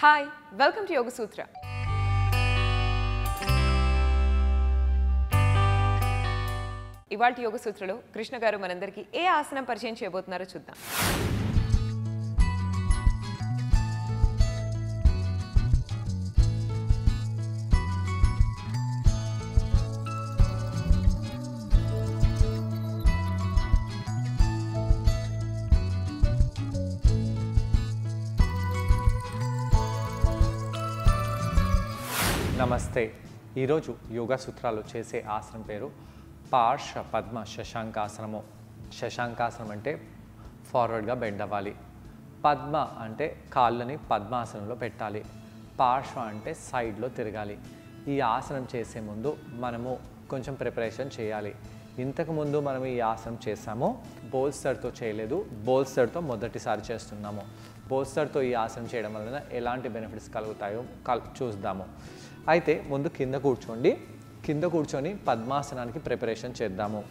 Hi welcome to యోగ సూత్ర. ఇవాల్టి యోగ సూత్రలో కృష్ణ గారు మనందరికీ ఏ ఆసనం పరిచయం చేయబోతున్నారో చూద్దాం. నమస్తే. ఈరోజు యోగా సూత్రాలు చేసే ఆసనం పేరు పార్శ్వ పద్మ శశాంకాసనము. శశాంకాసనం అంటే ఫార్వర్డ్గా బెండ్ అవ్వాలి. పద్మ అంటే కాళ్ళని పద్మాసనంలో పెట్టాలి. పార్శ్వ అంటే సైడ్లో తిరగాలి. ఈ ఆసనం చేసే ముందు మనము కొంచెం ప్రిపరేషన్ చేయాలి. ఇంతకుముందు మనం ఈ ఆసనం చేసాము, బోల్స్టర్తో చేయలేదు. బోల్స్టర్తో మొదటిసారి చేస్తున్నాము. బోల్స్టర్తో ఈ ఆసనం చేయడం వలన ఎలాంటి బెనిఫిట్స్ కలుగుతాయో చూద్దాము. అయితే ముందు కింద కూర్చోండి. కింద కూర్చొని పద్మాసనానికి ప్రిపరేషన్ చేద్దాము.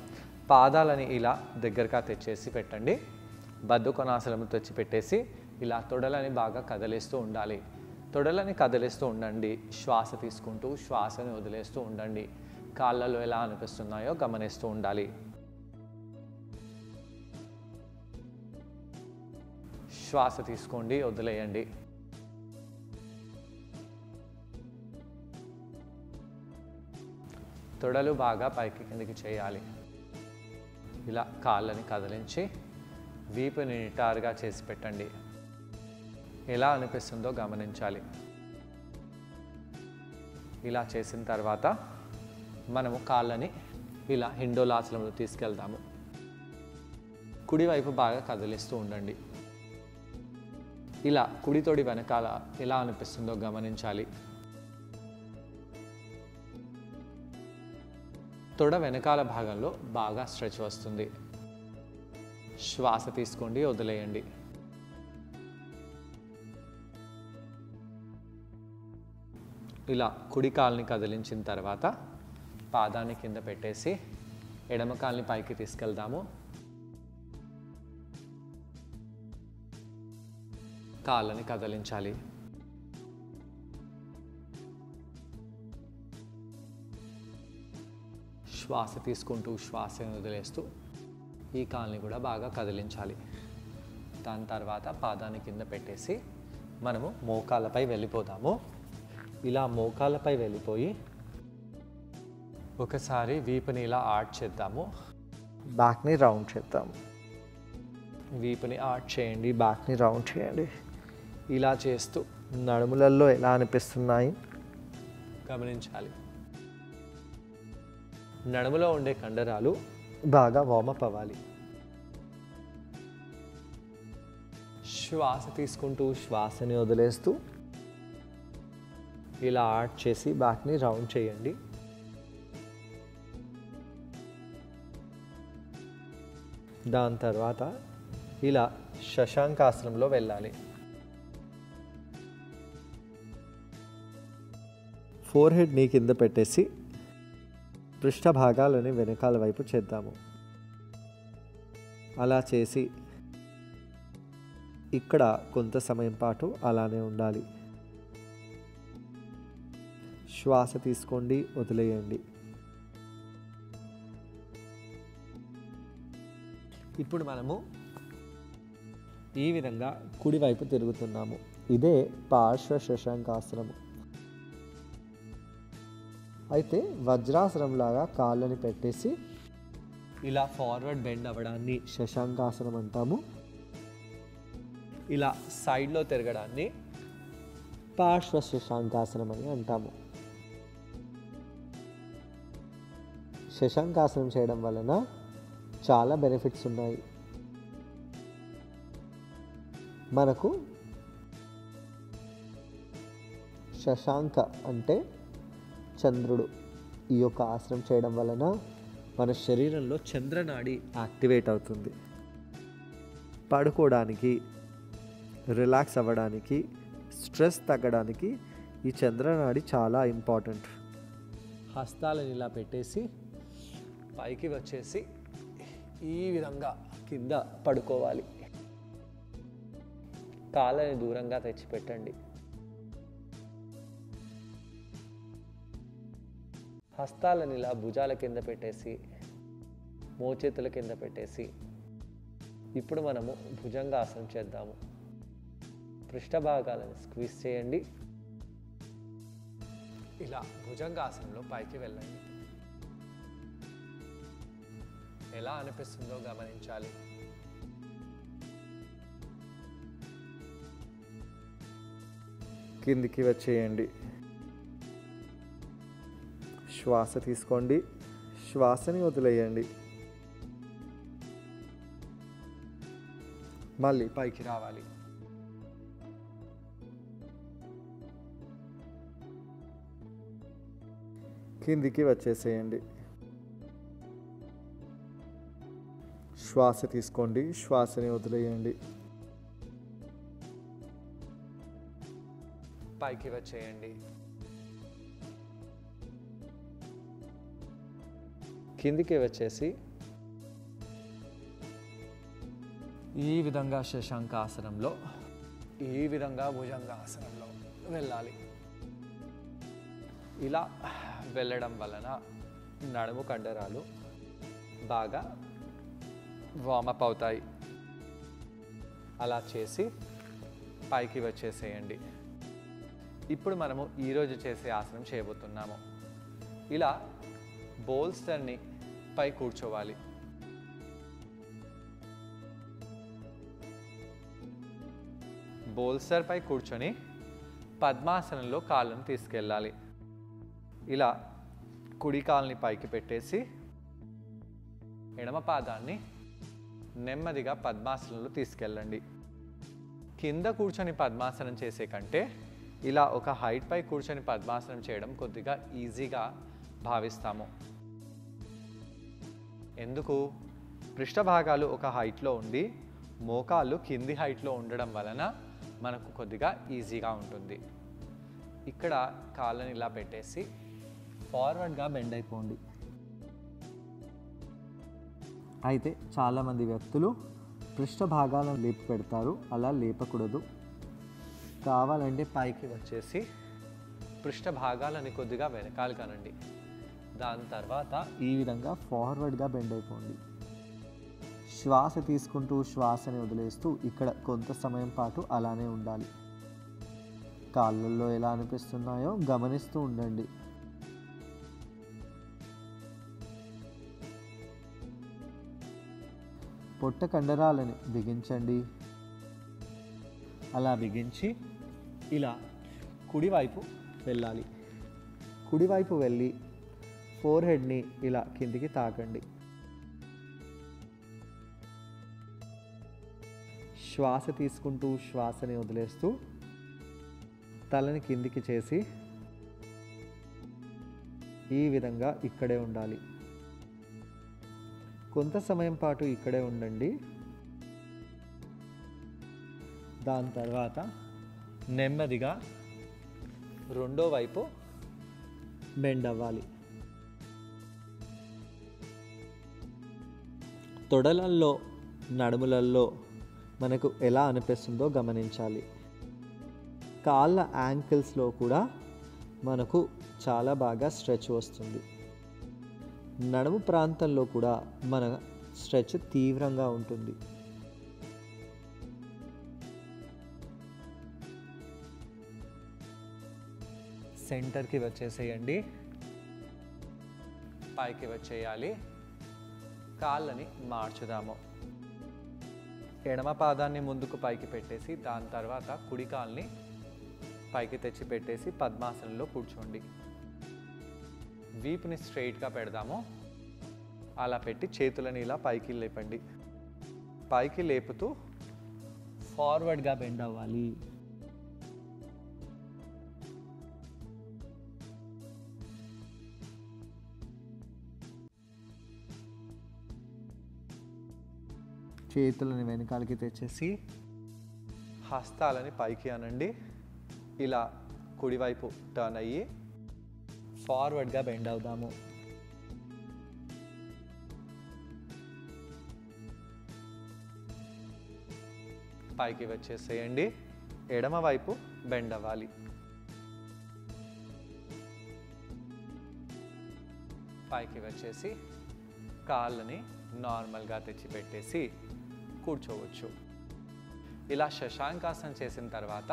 పాదాలని ఇలా దగ్గరగా తెచ్చేసి పెట్టండి. బద్ధకొనాసనం తెచ్చి పెట్టేసి ఇలా తొడలని బాగా కదిలిస్తూ ఉండాలి. తొడలని కదిలిస్తూ ఉండండి. శ్వాస తీసుకుంటూ శ్వాసని వదిలేస్తూ ఉండండి. కాళ్ళలో ఎలా అనిపిస్తున్నాయో గమనిస్తూ ఉండాలి. శ్వాస తీసుకోండి, వదిలేయండి. తొడలు బాగా పైకి కిందికి చేయాలి. ఇలా కాళ్ళని కదిలించి వీపుని నిటారుగా చేసి పెట్టండి. ఎలా అనిపిస్తుందో గమనించాలి. ఇలా చేసిన తర్వాత మనము కాళ్ళని ఇలా హిండోలాసనంలో తీసుకెళ్తాము. కుడివైపు బాగా కదిలిస్తూ ఉండండి. ఇలా కుడి తొడి వెనకాల ఎలా అనిపిస్తుందో గమనించాలి. తొడ వెనకాల భాగంలో బాగా స్ట్రెచ్ వస్తుంది. శ్వాస తీసుకోండి, వదిలేయండి. ఇలా కుడి కాల్ని కదిలించిన తర్వాత పాదాన్ని కింద పెట్టేసి ఎడమ కాల్ని పైకి తీసుకెళ్దాము. కాళ్ళని కదిలించాలి. శ్వాస తీసుకుంటూ శ్వాసను వదిలేస్తూ ఈ కాల్ని కూడా బాగా కదిలించాలి. దాని తర్వాత పాదాన్ని కింద పెట్టేసి మనము మోకాళ్ళపై వెళ్ళిపోదాము. ఇలా మోకాళ్ళపై వెళ్ళిపోయి ఒకసారి వీపుని ఇలా ఆర్చ్ చేద్దాము. బ్యాక్ని రౌండ్ చేద్దాము. వీపుని ఆర్చ్ చేయండి, బ్యాక్ని రౌండ్ చేయండి. ఇలా చేస్తూ నడుములలో ఎలా అనిపిస్తున్నాయి గమనించాలి. నడుములో ఉండే కండరాలు బాగా వార్మప్ అవ్వాలి. శ్వాస తీసుకుంటూ శ్వాసని వదిలేస్తూ ఇలా ఆర్చ్ చేసి బ్యాక్ని రౌండ్ చేయండి. దాని తర్వాత ఇలా శశాంకాసనంలో వెళ్ళాలి. ఫోర్ హెడ్ని కింద పెట్టేసి పృష్ఠ భాగాలని వెనకాల వైపు చేద్దాము. అలా చేసి ఇక్కడ కొంత సమయం పాటు అలానే ఉండాలి. శ్వాస తీసుకోండి, వదిలేయండి. ఇప్పుడు మనము ఈ విధంగా కుడివైపు తిరుగుతున్నాము. ఇదే పార్శ్వ శశాంకాసనము. అయితే వజ్రాసనం లాగా కాళ్ళని పెట్టేసి ఇలా ఫార్వర్డ్ బెండ్ అవ్వడాన్ని శశాంకాసనం అంటాము. ఇలా సైడ్లో తిరగడాన్ని పార్శ్వ శశాంకాసనం అని అంటాము. శశాంకాసనం చేయడం వలన చాలా బెనిఫిట్స్ ఉన్నాయి. మనకు శశాంక అంటే చంద్రుడు. ఈ యొక్క ఆసనం చేయడం వలన మన శరీరంలో చంద్రనాడి యాక్టివేట్ అవుతుంది. పడుకోవడానికి, రిలాక్స్ అవ్వడానికి, స్ట్రెస్ తగ్గడానికి ఈ చంద్రనాడి చాలా ఇంపార్టెంట్. హస్తాలను ఇలా పెట్టేసి పైకి వచ్చేసి ఈ విధంగా కింద పడుకోవాలి. కాళ్ళని దూరంగా తెచ్చిపెట్టండి. హస్తాలను ఇలా భుజాల కింద పెట్టేసి మోచేతుల కింద పెట్టేసి ఇప్పుడు మనము భుజంగాసనం చేద్దాము. పృష్ఠ భాగాలను స్క్వీజ్ చేయండి. ఇలా భుజంగాసనంలో పైకి వెళ్ళండి. ఎలా అనిపిస్తుందో గమనించాలి. కిందికి వచ్చేయండి. శ్వాస తీసుకోండి, శ్వాసని వదిలేయండి. మళ్ళీ పైకి రావాలి. కిందికి వచ్చేసేయండి. శ్వాస తీసుకోండి, శ్వాసని వదిలేయండి. పైకి వచ్చేయండి. కిందికి వచ్చేసి ఈ విధంగా శశాంకాసనంలో, ఈ విధంగా భుజంగాసనంలో వెళ్ళాలి. ఇలా వెళ్ళడం వలన నడుము కండరాలు బాగా వార్మప్ అవుతాయి. అలా చేసి పైకి వచ్చేసేయండి. ఇప్పుడు మనము ఈరోజు చేసే ఆసనం చేయబోతున్నాము. ఇలా బోల్స్టర్ని పై కూర్చోవాలి. బోల్స్టర్ పై కూర్చొని పద్మాసనంలో కాళ్ళను తీసుకెళ్ళాలి. ఇలా కుడి కాలుని పైకి పెట్టేసి ఎడమ పాదాన్ని నెమ్మదిగా పద్మాసనంలో తీసుకెళ్ళండి. కింద కూర్చొని పద్మాసనం చేసే కంటే ఇలా ఒక హైట్ పై కూర్చొని పద్మాసనం చేయడం కొద్దిగా ఈజీగా భావిస్తాము. ఎందుకు? పృష్ఠ భాగాలు ఒక హైట్లో ఉండి మోకాళ్ళు కింది హైట్లో ఉండడం వలన మనకు కొద్దిగా ఈజీగా ఉంటుంది. ఇక్కడ కాళ్ళని ఇలా పెట్టేసి ఫార్వర్డ్గా బెండ్ అయిపోండి. అయితే చాలామంది వ్యక్తులు పృష్ఠ భాగాలను లేపి పెడతారు. అలా లేపకూడదు. కావాలంటే పైకి వచ్చేసి పృష్ఠ భాగాలని కొద్దిగా వెనకాల కనండి. దాని తర్వాత ఈ విధంగా ఫార్వర్డ్గా బెండ్ అయిపోండి. శ్వాస తీసుకుంటూ శ్వాసని వదిలేస్తూ ఇక్కడ కొంత సమయం పాటు అలానే ఉండాలి. కాళ్ళల్లో ఎలా అనిపిస్తున్నాయో గమనిస్తూ ఉండండి. పొట్ట కండరాలని బిగించండి. అలా బిగించి ఇలా కుడివైపు వెళ్ళాలి. కుడివైపు వెళ్ళి ఫోర్ హెడ్ని ఇలా కిందికి తాకండి. శ్వాస తీసుకుంటూ శ్వాసని వదిలేస్తూ తలని కిందికి చేసి ఈ విధంగా ఇక్కడే ఉండాలి. కొంత సమయం పాటు ఇక్కడే ఉండండి. దాని తర్వాత నెమ్మదిగా రెండో వైపు బెండ్ అవ్వాలి. తొడలల్లో నడుములల్లో మనకు ఎలా అనిపిస్తుందో గమనించాలి. కాళ్ళ యాంకిల్స్లో కూడా మనకు చాలా బాగా స్ట్రెచ్ వస్తుంది. నడుము ప్రాంతంలో కూడా మన స్ట్రెచ్ తీవ్రంగా ఉంటుంది. సెంటర్కి వచ్చేసేయండి. పైకి వచ్చేయాలి. కాళ్ళని మార్చుదాము. ఎడమ పాదాన్ని ముందుకు పైకి పెట్టేసి దాని తర్వాత కుడి కాల్ని పైకి తెచ్చి పెట్టేసి పద్మాసనంలో కూర్చోండి. వీపుని స్ట్రైట్గా పెడదాము. అలా పెట్టి చేతులని ఇలా పైకి లేపండి. పైకి లేపుతూ ఫార్వర్డ్గా బెండ్ అవ్వాలి. చేతులని వెనకాలకి తెచ్చేసి హస్తాలని పైకి అనండి. ఇలా కుడివైపు టర్న్ అయ్యి ఫార్వర్డ్గా బెండ్ అవుదాము. పైకి వచ్చేసేయండి. ఎడమ వైపు బెండ్ అవ్వాలి. పైకి వచ్చేసి కాళ్ళని నార్మల్గా తెచ్చిపెట్టేసి కూర్చోవచ్చు. ఇలా శశాంకాసనం చేసిన తర్వాత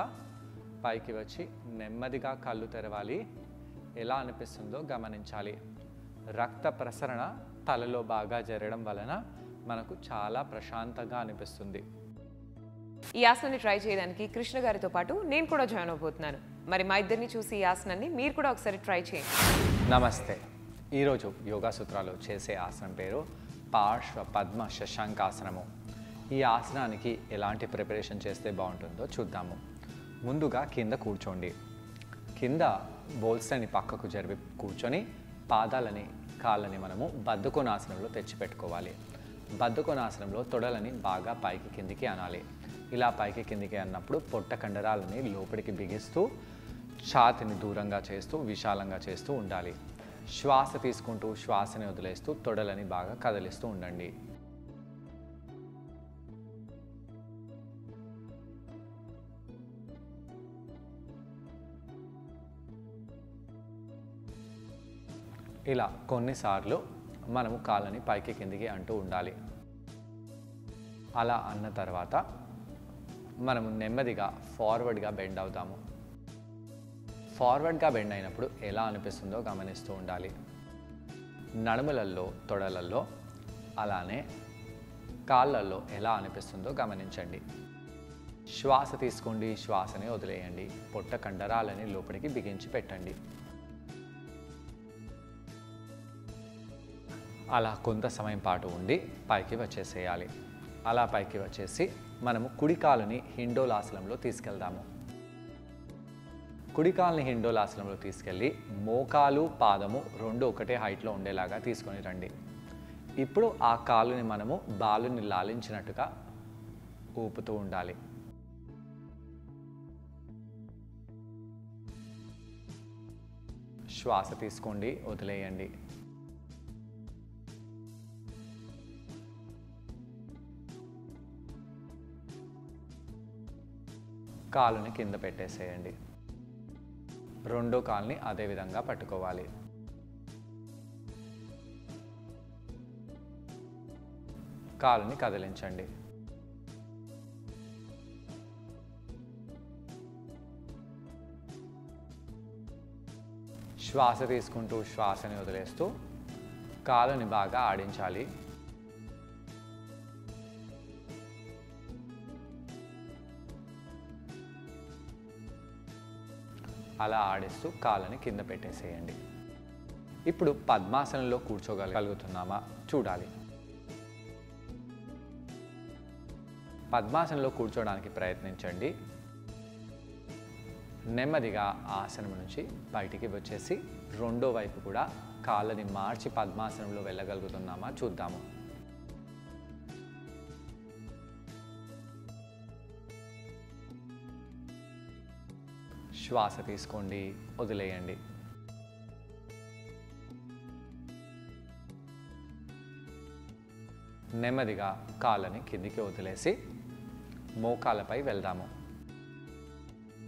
పైకి వచ్చి నెమ్మదిగా కళ్ళు తెరవాలి. ఎలా అనిపిస్తుందో గమనించాలి. రక్త ప్రసరణ తలలో బాగా జరగడం వలన మనకు చాలా ప్రశాంతంగా అనిపిస్తుంది. ఈ ఆసనాన్ని ట్రై చేయడానికి కృష్ణ గారితో పాటు నేను కూడా జాయిన్ అవబోతున్నాను. మరి మా ఇద్దరిని చూసి ఈ ఆసనాన్ని మీరు కూడా ఒకసారి ట్రై చేయండి. నమస్తే. ఈరోజు యోగా సూత్రాలు చేసే ఆసనం పేరు పార్శ్వ పద్మ శశాంకాసనము. ఈ ఆసనానికి ఎలాంటి ప్రిపరేషన్ చేస్తే బాగుంటుందో చూద్దాము. ముందుగా కింద కూర్చోండి. కింద బోల్స్ని పక్కకు జరిపి కూర్చొని పాదాలని కాళ్ళని మనము బద్ధకోణాసనంలో తెచ్చిపెట్టుకోవాలి. బద్ధకోణాసనంలో తొడలని బాగా పైకి కిందికి అనాలి. ఇలా పైకి కిందికి అన్నప్పుడు పొట్ట కండరాలని లోపలికి బిగిస్తూ ఛాతిని దూరంగా చేస్తూ విశాలంగా చేస్తూ ఉండాలి. శ్వాస తీసుకుంటూ శ్వాసని వదిలేస్తూ తొడలని బాగా కదిలిస్తూ ఉండండి. ఇలా కొన్నిసార్లు మనము కాళ్ళని పైకి కిందికి అంటూ ఉండాలి. అలా అన్న తర్వాత మనము నెమ్మదిగా ఫార్వర్డ్గా బెండ్ అవుతాము. ఫార్వర్డ్గా బెండ్ అయినప్పుడు ఎలా అనిపిస్తుందో గమనిస్తూ ఉండాలి. నడుములలో, తొడలలో, అలానే కాళ్ళల్లో ఎలా అనిపిస్తుందో గమనించండి. శ్వాస తీసుకోండి, శ్వాసని వదిలేయండి. పొట్ట కండరాలని లోపలికి బిగించి పెట్టండి. అలా కొంత సమయం పాటు ఉండి పైకి వచ్చేసేయాలి. అలా పైకి వచ్చేసి మనము కుడి కాలుని హిండోలాసనంలో తీసుకెళ్దాము. కుడి కాలుని హిండోలాసనంలో తీసుకెళ్ళి మోకాలు పాదము రెండు ఒకటే హైట్లో ఉండేలాగా తీసుకొని రండి. ఇప్పుడు ఆ కాలుని మనము బాలుని లాలించినట్టుగా ఊపుతూ ఉండాలి. శ్వాస తీసుకోండి, వదిలేయండి. కాలుని కింద పెట్టేసేయండి. రెండో కాలుని అదే విధంగా పట్టుకోవాలి. కాలుని కదిలించండి. శ్వాస తీసుకుంటూ శ్వాసని వదిలేస్తూ కాలుని బాగా ఆడించాలి. అలా ఆడిస్తూ కాళ్ళని కింద పెట్టేసేయండి. ఇప్పుడు పద్మాసనంలో కూర్చోగలుగుతున్నామా చూడాలి. పద్మాసనంలో కూర్చోడానికి ప్రయత్నించండి. నెమ్మదిగా ఆసనం నుంచి బయటికి వచ్చేసి రెండో వైపు కూడా కాళ్ళని మార్చి పద్మాసనంలో వెళ్ళగలుగుతున్నామా చూద్దాము. శ్వాస తీసుకోండి, వదిలేయండి. నెమ్మదిగా కాళ్ళని కిందికి వదిలేసి మోకాళ్ళపై వెళ్దాము.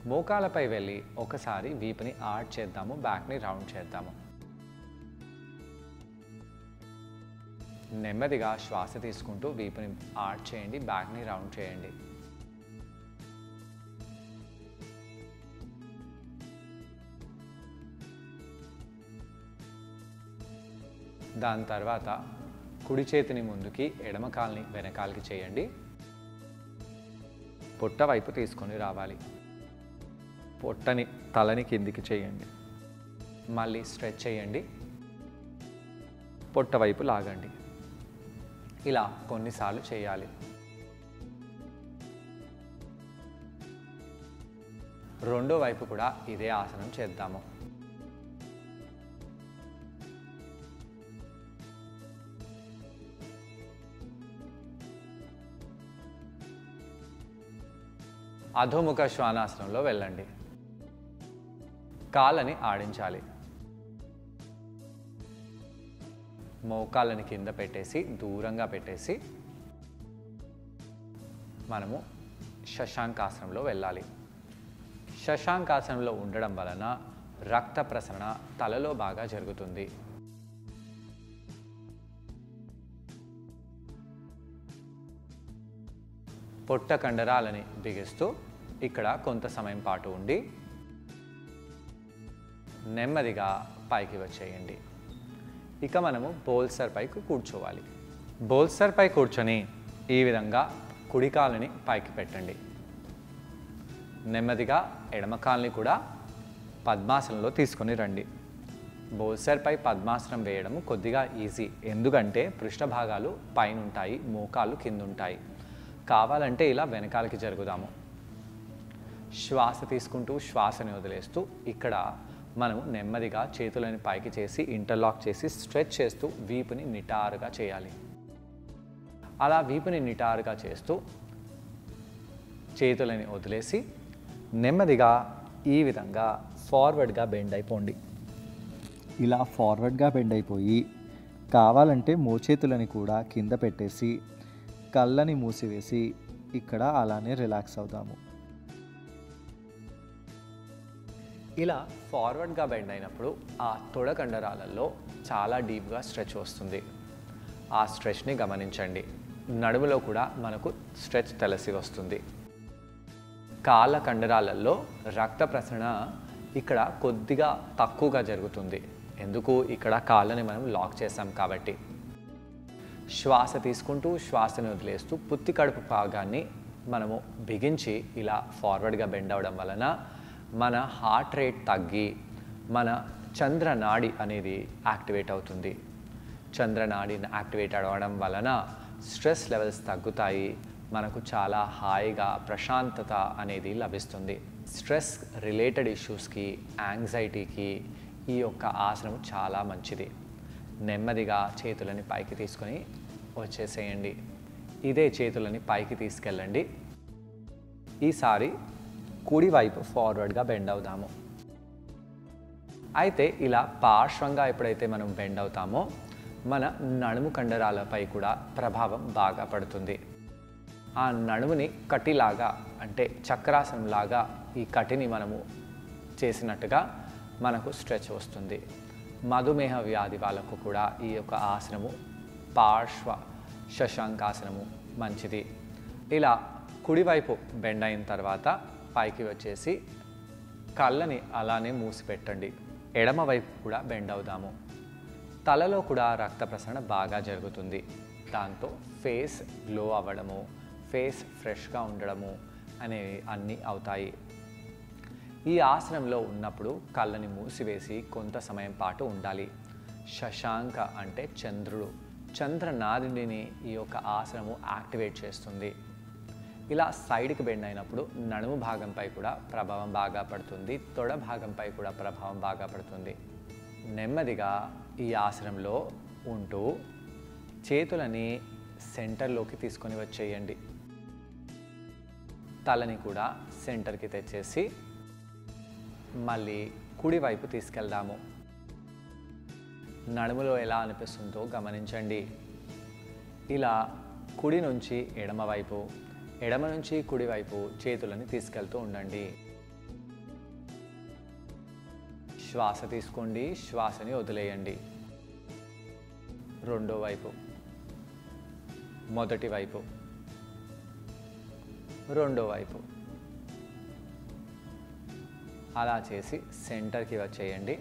మోకాళ్ళపై వెళ్ళి ఒకసారి వీపుని ఆర్చ్ చేద్దాము, బ్యాక్ని రౌండ్ చేద్దాము. నెమ్మదిగా శ్వాస తీసుకుంటూ వీపుని ఆర్చ్ చేయండి, బ్యాక్ని రౌండ్ చేయండి. దాని తర్వాత కుడి చేతిని ముందుకి, ఎడమ కాలుని వెనకాలకి చేయండి. పొట్ట వైపు తీసుకొని రావాలి. పొట్టని తలని కిందికి చేయండి. మళ్ళీ స్ట్రెచ్ చేయండి. పొట్ట వైపు లాగండి. ఇలా కొన్నిసార్లు చేయాలి. రెండో వైపు కూడా ఇదే ఆసనం చేద్దాము. అధోముఖ శ్వానాసనంలో వెళ్ళండి. కాళ్ళని ఆడించాలి. మోకాళ్ళని కింద పెట్టేసి దూరంగా పెట్టేసి మనము శశాంకాసనంలో వెళ్ళాలి. శశాంకాసనంలో ఉండడం వలన రక్త ప్రసరణ తలలో బాగా జరుగుతుంది. పొట్ట కండరాలని బిగిస్తూ ఇక్కడ కొంత సమయం పాటు ఉండి నెమ్మదిగా పైకి వచ్చేయండి. ఇక మనము బోల్సర్ పైకి కూర్చోవాలి. బోల్సర్ పై కూర్చొని ఈ విధంగా కుడి కాలుని పైకి పెట్టండి. నెమ్మదిగా ఎడమ కాలుని కూడా పద్మాసనంలో తీసుకొని రండి. బోల్సర్ పై పద్మాసనం వేయడం కొద్దిగా ఈజీ, ఎందుకంటే పృష్ఠ భాగాలు పైన ఉంటాయి, మోకాలు కింద ఉంటాయి. కావాలంటే ఇలా వెనకాలకి జరుగుదాము. శ్వాస తీసుకుంటూ శ్వాసని వదిలేస్తూ ఇక్కడ మనము నెమ్మదిగా చేతులని పైకి చేసి ఇంటర్లాక్ చేసి స్ట్రెచ్ చేస్తూ వీపుని నిటారుగా చేయాలి. అలా వీపుని నిటారుగా చేస్తూ చేతులని వదిలేసి నెమ్మదిగా ఈ విధంగా ఫార్వర్డ్గా బెండ్ అయిపోండి. ఇలా ఫార్వర్డ్గా బెండ్ అయిపోయి కావాలంటే మోచేతులని కూడా కింద పెట్టేసి కళ్ళని మూసివేసి ఇక్కడ అలానే రిలాక్స్ అవుదాము. ఇలా ఫార్వర్డ్గా బెండ్ అయినప్పుడు ఆ తొడ కండరాలలో చాలా డీప్గా స్ట్రెచ్ వస్తుంది. ఆ స్ట్రెచ్ని గమనించండి. నడుములో కూడా మనకు స్ట్రెచ్ తెలిసి వస్తుంది. కాళ్ళ కండరాలలో రక్త ప్రసరణ ఇక్కడ కొద్దిగా తక్కువగా జరుగుతుంది. ఎందుకు? ఇక్కడ కాళ్ళని మనం లాక్ చేసాం కాబట్టి. శ్వాస తీసుకుంటూ శ్వాసని వదిలేస్తూ పుత్తి కడుపు భాగాన్ని మనము బిగించి ఇలా ఫార్వర్డ్గా బెండ్ అవ్వడం వలన మన హార్ట్ రేట్ తగ్గి మన చంద్రనాడి అనేది యాక్టివేట్ అవుతుంది. చంద్రనాడి యాక్టివేట్ అవ్వడం వలన స్ట్రెస్ లెవెల్స్ తగ్గుతాయి. మనకు చాలా హాయిగా ప్రశాంతత అనేది లభిస్తుంది. స్ట్రెస్ రిలేటెడ్ ఇష్యూస్కి, యాంగ్జైటీకి ఈ యొక్క ఆసనం చాలా మంచిది. నెమ్మదిగా చేతులని పైకి తీసుకొని వచ్చేసేయండి. ఇదే చేతులని పైకి తీసుకెళ్ళండి. ఈసారి కుడివైపు ఫార్వర్డ్గా బెండ్ అవుదాము. అయితే ఇలా పార్శ్వంగా ఎప్పుడైతే మనం బెండ్ అవుతామో మన నడుము కండరాలపై కూడా ప్రభావం బాగా పడుతుంది. ఆ నడుముని కటిలాగా అంటే చక్రాసనంలాగా ఈ కటిని మనము చేసినట్టుగా మనకు స్ట్రెచ్ వస్తుంది. మధుమేహ వ్యాధి వాళ్ళకు కూడా ఈ యొక్క ఆసనము పార్శ్వ శశాంకాసనము మంచిది. ఇలా కుడివైపు బెండ్ అయిన తర్వాత పైకి వచ్చేసి కళ్ళని అలానే మూసిపెట్టండి. ఎడమ వైపు కూడా బెండ్ అవుదాము. తలలో కూడా రక్త ప్రసరణ బాగా జరుగుతుంది. దాంతో ఫేస్ గ్లో అవ్వడము, ఫేస్ ఫ్రెష్గా ఉండడము అనేవి అన్నీ అవుతాయి. ఈ ఆసనంలో ఉన్నప్పుడు కళ్ళని మూసివేసి కొంత సమయం పాటు ఉండాలి. శశాంక అంటే చంద్రుడు, చంద్రనాడిని ఈ యొక్క ఆసనము యాక్టివేట్ చేస్తుంది. ఇలా సైడ్కి బెండ్ అయినప్పుడు నడుము భాగంపై కూడా ప్రభావం బాగా పడుతుంది, తొడ భాగంపై కూడా ప్రభావం బాగా పడుతుంది. నెమ్మదిగా ఈ ఆసనంలో ఉంటూ చేతులని సెంటర్లోకి తీసుకొని వచ్చేయండి. తలని కూడా సెంటర్కి తెచ్చేసి మళ్ళీ కుడివైపు తీసుకెళ్దాము. నడుములో ఎలా అనిపిస్తుందో గమనించండి. ఇలా కుడి నుంచి ఎడమవైపు, ఎడమ నుంచి కుడివైపు చేతులని తీసుకెళ్తూ ఉండండి. శ్వాస తీసుకోండి, శ్వాసని వదిలేయండి. రెండో వైపు, మొదటి వైపు, రెండో వైపు, అలా చేసి సెంటర్కి వచ్చేయండి.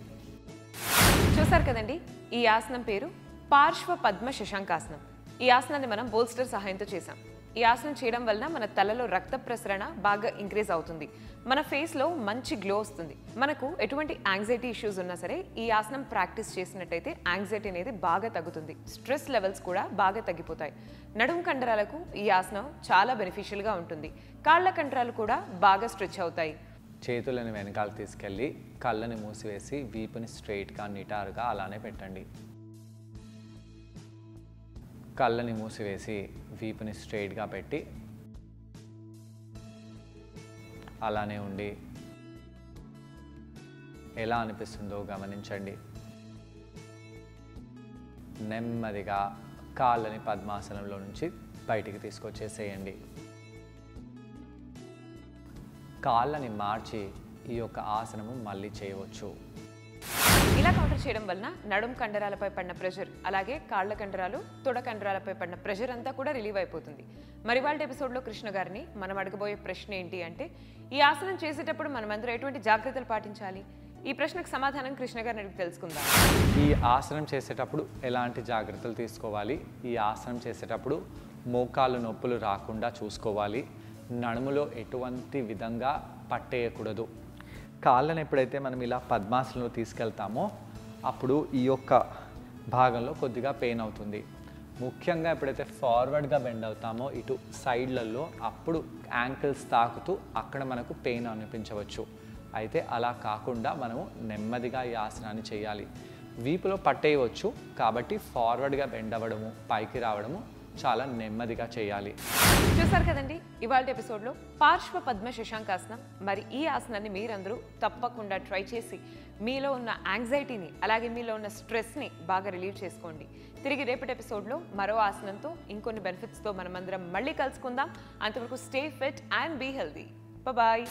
చూసారు కదండి, ఈ ఆసనం పేరు పార్శ్వ పద్మ శశాంకాసనం. ఈ ఆసనాన్ని మనం బోల్స్టర్ సహాయంతో చేసాం. ఈ ఆసనం చేయడం వలన మన తలలో రక్త ప్రసరణ బాగా ఇంక్రీజ్ అవుతుంది. మన ఫేస్లో మంచి గ్లో వస్తుంది. మనకు ఎటువంటి యాంగ్జైటీ ఇష్యూస్ ఉన్నా సరే ఈ ఆసనం ప్రాక్టీస్ చేసినట్టయితే యాంగ్జైటీ అనేది బాగా తగ్గుతుంది. స్ట్రెస్ లెవెల్స్ కూడా బాగా తగ్గిపోతాయి. నడుము కండరాలకు ఈ ఆసనం చాలా బెనిఫిషియల్గా ఉంటుంది. కాళ్ళ కండరాలు కూడా బాగా స్ట్రెచ్ అవుతాయి. చేతులను వెనకాల తీసుకెళ్ళి కళ్ళని మూసివేసి వీపుని స్ట్రైట్గా నిటారుగా అలానే పెట్టండి. కళ్ళని మూసివేసి వీపుని స్ట్రైట్గా పెట్టి అలానే ఉండి ఎలా అనిపిస్తుందో గమనించండి. నెమ్మదిగా కాళ్ళని పద్మాసనంలో నుంచి బయటికి తీసుకొచ్చేసేయండి. కాళ్ళని మార్చి ఈ యొక్క ఆసనము మళ్ళీ చేయవచ్చు. ఇలా ఇలా కౌంటర్ చేయడం వలన నడుం కండరాలపై పడిన ప్రెషర్, అలాగే కాళ్ల కండరాలు, తొడ కండరాలపై పడిన ప్రెషర్ అంతా కూడా రిలీవ్ అయిపోతుంది. మరి వాళ్ళ ఎపిసోడ్లో కృష్ణ గారిని మనం అడగబోయే ప్రశ్న ఏంటి అంటే, ఈ ఆసనం చేసేటప్పుడు మనమందరూ ఎటువంటి జాగ్రత్తలు పాటించాలి? ఈ ప్రశ్నకు సమాధానం కృష్ణ గారిని అడిగి తెలుసుకుందాం. ఈ ఆసనం చేసేటప్పుడు ఎలాంటి జాగ్రత్తలు తీసుకోవాలి? ఈ ఆసనం చేసేటప్పుడు మోకాలు నొప్పులు రాకుండా చూసుకోవాలి. నడుములో ఎటువంటి విధంగా పట్టేయకూడదు. కాళ్ళను ఎప్పుడైతే మనం ఇలా పద్మాసనంలో తీసుకెళ్తామో అప్పుడు ఈ యొక్క భాగంలో కొద్దిగా పెయిన్ అవుతుంది. ముఖ్యంగా ఎప్పుడైతే ఫార్వర్డ్గా బెండ్ అవుతామో ఇటు సైడ్లలో అప్పుడు యాంకిల్స్ తాకుతూ అక్కడ మనకు పెయిన్ అనిపించవచ్చు. అయితే అలా కాకుండా మనము నెమ్మదిగా ఈ ఆసనాన్ని చేయాలి. వీపులో పట్టేయవచ్చు కాబట్టి ఫార్వర్డ్గా బెండ్ అవ్వడము, పైకి రావడము చాలా నెమ్మదిగా చేయాలి. చూసారు కదండి ఇవాళ ఎపిసోడ్లో పార్శ్వ పద్మ శశాంకాసనం. మరి ఈ ఆసనాన్ని మీరందరూ తప్పకుండా ట్రై చేసి మీలో ఉన్న యాంగ్జైటీని, అలాగే మీలో ఉన్న స్ట్రెస్ని బాగా రిలీవ్ చేసుకోండి. తిరిగి రేపటి ఎపిసోడ్లో మరో ఆసనంతో ఇంకొన్ని బెనిఫిట్స్తో మనమందరం మళ్ళీ కలుసుకుందాం. అంతవరకు stay fit and be healthy. Bye.